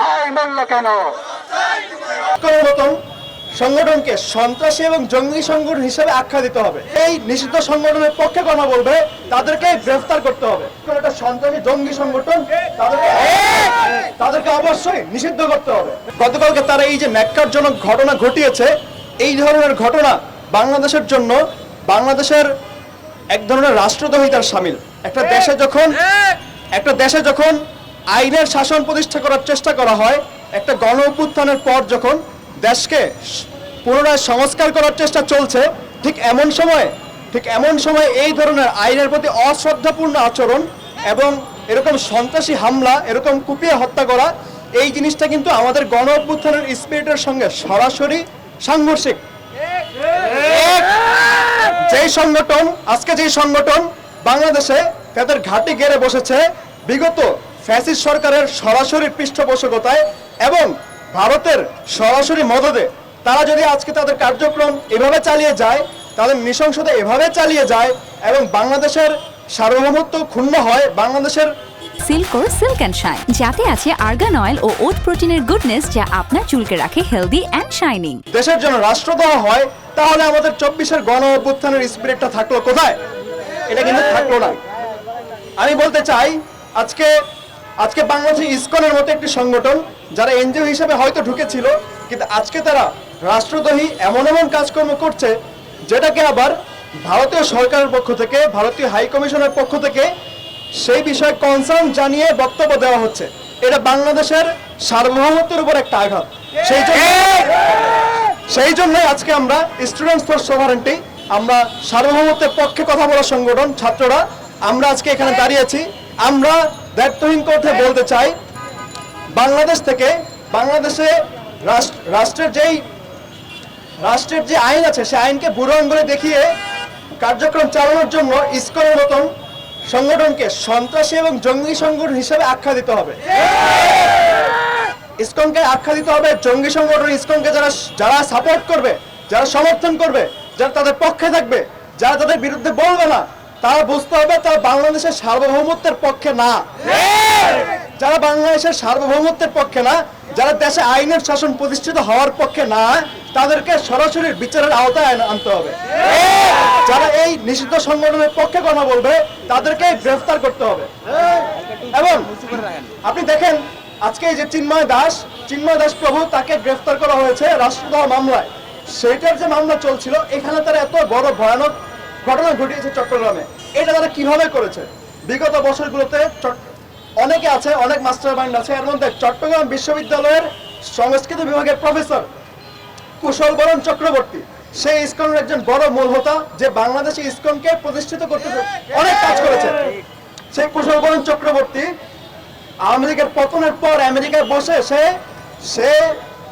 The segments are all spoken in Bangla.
নাই মূল্য কেন? মতন সংগঠনকে সন্ত্রাসী এবং জঙ্গি সংগঠন হিসেবে আখ্যা দিতে হবে। এই নিষিদ্ধ সংগঠনের পক্ষে কথা বলবে তাদেরকে গ্রেফতার করতে হবে। একটা সন্ত্রাসী জঙ্গি সংগঠন তাদেরকে অবশ্যই নিষিদ্ধ করতে হবে। গতকালকে তারা এই যে ন্যাক্কারজনক ঘটনা ঘটিয়েছে, এই ধরনের ঘটনা বাংলাদেশের জন্য, বাংলাদেশের এক ধরনের রাষ্ট্রদ্রোহিতার শামিল। একটা দেশে যখন আইনের শাসন প্রতিষ্ঠা করার চেষ্টা করা হয়, একটা গণ অভ্যুত্থানের পর যখন দেশকে পুনরায় সংস্কার করার চেষ্টা চলছে, ঠিক এমন সময় এই ধরনের আইনের প্রতি অশ্রদ্ধাপূর্ণ আচরণ এবং এরকম সন্ত্রাসী হামলা, এরকম কুপিয়ে হত্যা করা, এই জিনিসটা কিন্তু আমাদের গণ অভ্যুত্থানের স্পিরিটের সঙ্গে সরাসরি সাংঘর্ষিক। যেই সংগঠন বাংলাদেশে তাদের ঘাঁটি গেড়ে বসেছে বিগত ফ্যাসিস্ট সরকারের সরাসরি পৃষ্ঠপোষকতায় এবং ভারতের সরাসরি মদদে, তারা যদি আজকে তাদের কার্যক্রম এভাবে চালিয়ে যায়, তাদের নৃশংসতা এভাবে চালিয়ে যায় এবং বাংলাদেশের সার্বভৌমত্ব ক্ষুণ্ণ হয়, বাংলাদেশের সিল্কোর সিল্ক অ্যান্ড শাইন, যাতে আছে আর্গান অয়েল ও ওট প্রোটিনের গুডনেস, যা আপনার চুলকে রাখে হেলদি অ্যান্ড শাইনিং। দেশের জন্য রাষ্ট্র দেওয়া হয়, তাহলে আমাদের 24-এর গণ অভ্যুত্থানের স্পিরিটটা থাকলো কোথায়? এটা কিন্তু থাকলো না। আমি বলতে চাই, আজকে বাংলাদেশে ইসকনের মতো একটি সংগঠন, যারা এনজিও হিসেবে হয়তো ঢুকেছিল, কিন্তু আজকে তারা রাষ্ট্রদ্রোহী এমন কাজকর্ম করছে, যেটাকে আবার ভারতীয় সরকারের পক্ষ থেকে, ভারতীয় হাই কমিশনের পক্ষ থেকে সেই বিষয়ে কনসার্ন জানিয়ে বক্তব্য দেওয়া হচ্ছে। এটা বাংলাদেশের সার্বভৌমত্বের উপর একটা আঘাত। সেই জন্য আজকে আমরা স্টুডেন্টস ফর সভারেন্টি, আমরা সার্বভৌমত্বের পক্ষে কথা বলার সংগঠন ছাত্ররা, আমরা আজকে এখানে দাঁড়িয়েছি। আমরা দায়িত্বহীন কথা বলতে চাই, বাংলাদেশে রাষ্ট্রের যে আইন আছে, সেই আইনকে বুড়ো আঙ্গুলে দেখিয়ে কার্যক্রম চালানোর জন্য ইসকনের মতন সংগঠনকে সন্ত্রাসী এবং জঙ্গি সংগঠন হিসেবে আখ্যা দিতে হবে। ইসকনকে আখ্যা দিতে হবে জঙ্গি সংগঠন। ইসকনকে যারা সাপোর্ট করবে, যারা সমর্থন করবে, যারা তাদের পক্ষে থাকবে, যারা তাদের বিরুদ্ধে বলবে না, তারা বুঝতে হবে তারা বাংলাদেশের সার্বভৌমত্বের পক্ষে না। যারা বাংলাদেশের সার্বভৌমত্বের পক্ষে না, যারা দেশে আইনের শাসন প্রতিষ্ঠিত হওয়ার পক্ষে না, তাদেরকে সরাসরি বিচারের আওতায় আনতে হবে। যারা এই নিষিদ্ধ সংগঠনের পক্ষে কথা বলবে তাদেরকে গ্রেফতার করতে হবে। এবং আপনি দেখেন, আজকে এই যে চিন্ময় দাস প্রভু, তাকে গ্রেফতার করা হয়েছে রাষ্ট্রদ্রোহ মামলায়। সেইটার যে মামলা চলছিল, এখানে তারা এত বড় ভয়ানক ঘটনা ঘটিয়েছে চট্টগ্রামে। এটা তারা কিভাবে করেছে? বিগত বছরগুলোতে অনেকে আছে, অনেক মাস্টার মাইন্ড আছে। এর মধ্যে চট্টগ্রাম বিশ্ববিদ্যালয়ের সংস্কৃত বিভাগের প্রফেসর কুশল বরণ চক্রবর্তী, সেই ইসকনের একজন বড় মূল হোতা, যে বাংলাদেশে ইসকনকে প্রতিষ্ঠিত করতে অনেক কাজ করেছে। সেই কুশল বরণ চক্রবর্তী আওয়ামী লীগের পতনের পর আমেরিকায় বসে সে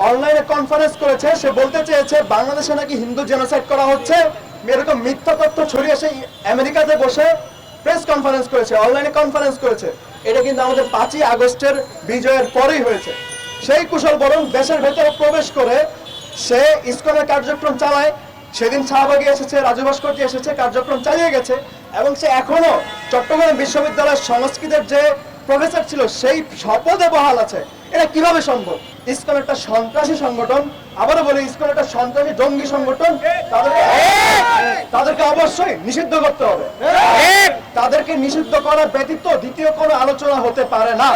অনলাইনে কনফারেন্স করেছে। সে বলতে চেয়েছে বাংলাদেশে নাকি হিন্দু জেনোসাইড করা হচ্ছে, এরকম মিথ্যা তথ্য ছড়িয়ে সে আমেরিকাতে বসে প্রেস কনফারেন্স করেছে, অনলাইনে কনফারেন্স করেছে। এটা কিন্তু আমাদের 5ই আগস্টের বিজয়ের পরেই হয়েছে। সেই কুশল বরণ দেশের ভেতরে প্রবেশ করে সে ইসকনের কার্যক্রম চালায়। সেদিন শাহবাগে এসেছে, রাজু ভাস্কর্যে এসেছে, কার্যক্রম চালিয়ে গেছে। এবং সে এখনো চট্টগ্রাম বিশ্ববিদ্যালয়ের সংস্কৃতের যে প্রফেসর ছিল, সেই শপথে বহাল আছে। এটা কিভাবে সম্ভব? ইসকন একটা সন্ত্রাসী সংগঠন। আবারও বলি, ইসকন একটা সন্ত্রাসী জঙ্গি সংগঠন। তাদেরকে অবশ্যই নিষিদ্ধ করতে হবে। তাদেরকে নিষিদ্ধ করা ব্যতীত দ্বিতীয় কোনো আলোচনা হতে পারে না।